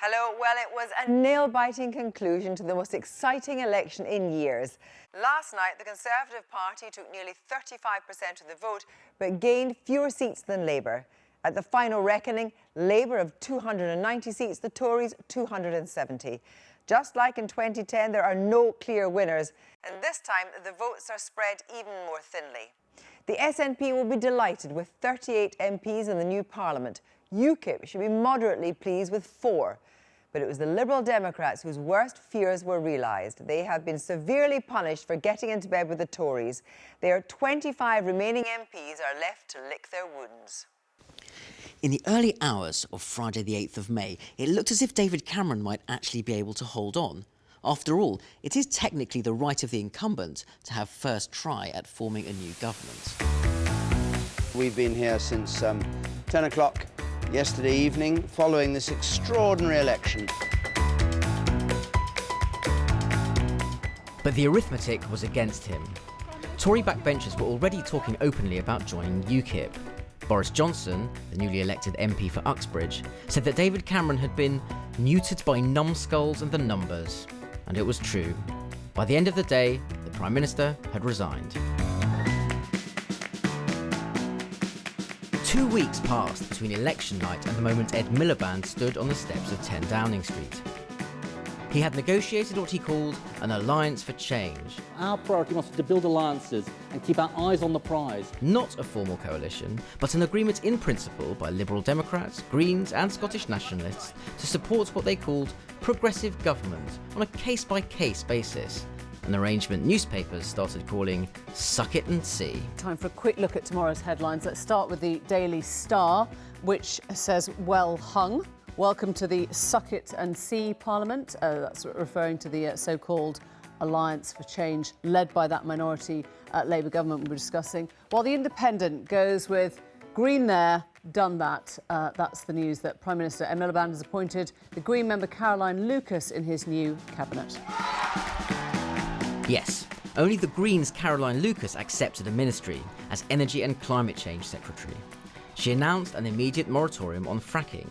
Hello. Well, it was a nail-biting conclusion to the most exciting election in years. Last night, the Conservative Party took nearly 35% of the vote, but gained fewer seats than Labour. At the final reckoning, Labour of 290 seats, the Tories 270. Just like in 2010, there are no clear winners, and this time the votes are spread even more thinly. The SNP will be delighted with 38 MPs in the new Parliament. UKIP should be moderately pleased with 4. But it was the Liberal Democrats whose worst fears were realised. They have been severely punished for getting into bed with the Tories. Their 25 remaining MPs are left to lick their wounds. In the early hours of Friday the 8th of May, it looked as if David Cameron might actually be able to hold on. After all, it is technically the right of the incumbent to have first try at forming a new government. We've been here since 10 o'clock yesterday evening, following this extraordinary election. But the arithmetic was against him. Tory backbenchers were already talking openly about joining UKIP. Boris Johnson, the newly elected MP for Uxbridge, said that David Cameron had been neutered by numbskulls and the numbers. And it was true. By the end of the day, the Prime Minister had resigned. 2 weeks passed between election night and the moment Ed Miliband stood on the steps of 10 Downing Street. He had negotiated what he called an alliance for change. Our priority must be to build alliances and keep our eyes on the prize. Not a formal coalition, but an agreement in principle by Liberal Democrats, Greens and Scottish nationalists to support what they called progressive government on a case-by-case basis. An arrangement newspapers started calling Suck It and See. Time for a quick look at tomorrow's headlines. Let's start with the Daily Star, which says, well hung. Welcome to the Suck It and See Parliament. That's referring to the so-called Alliance for Change led by that minority Labour government we were discussing. While the Independent goes with Green there, done that. That's the news that Prime Minister Ed Miliband has appointed the Green member Caroline Lucas in his new cabinet. Yes, only the Greens' Caroline Lucas accepted a ministry as Energy and Climate Change Secretary. She announced an immediate moratorium on fracking.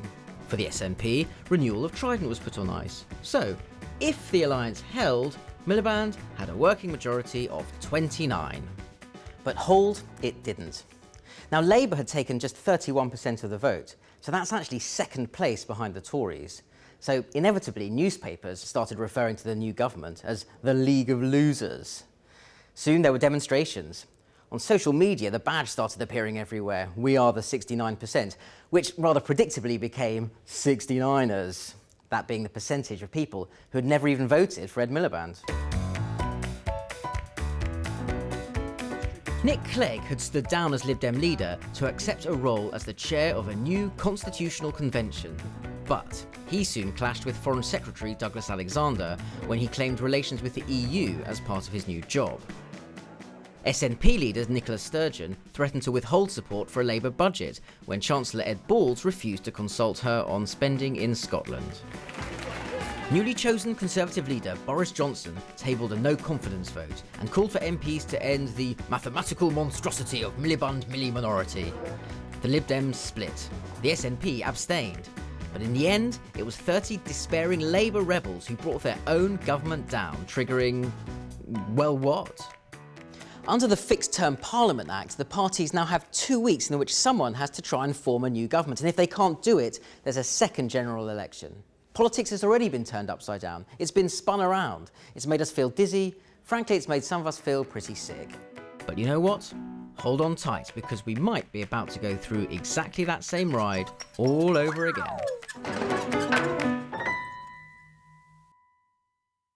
For the SNP, renewal of Trident was put on ice. So, if the alliance held, Miliband had a working majority of 29. But hold, it didn't. Now, Labour had taken just 31% of the vote, so that's actually second place behind the Tories. So, inevitably, newspapers started referring to the new government as the League of Losers. Soon there were demonstrations. On social media, the badge started appearing everywhere. We are the 69%, which rather predictably became 69ers, that being the percentage of people who had never even voted for Ed Miliband. Nick Clegg had stood down as Lib Dem leader to accept a role as the chair of a new constitutional convention. But he soon clashed with Foreign Secretary Douglas Alexander when he claimed relations with the EU as part of his new job. SNP leader Nicola Sturgeon threatened to withhold support for a Labour budget when Chancellor Ed Balls refused to consult her on spending in Scotland. Newly chosen Conservative leader Boris Johnson tabled a no-confidence vote and called for MPs to end the mathematical monstrosity of Miliband-Milli minority. The Lib Dems split. The SNP abstained. But in the end, it was 30 despairing Labour rebels who brought their own government down, triggering, well, what? Under the Fixed-Term Parliament Act, the parties now have 2 weeks in which someone has to try and form a new government. And if they can't do it, there's a second general election. Politics has already been turned upside down. It's been spun around. It's made us feel dizzy. Frankly, it's made some of us feel pretty sick. But you know what? Hold on tight, because we might be about to go through exactly that same ride all over again.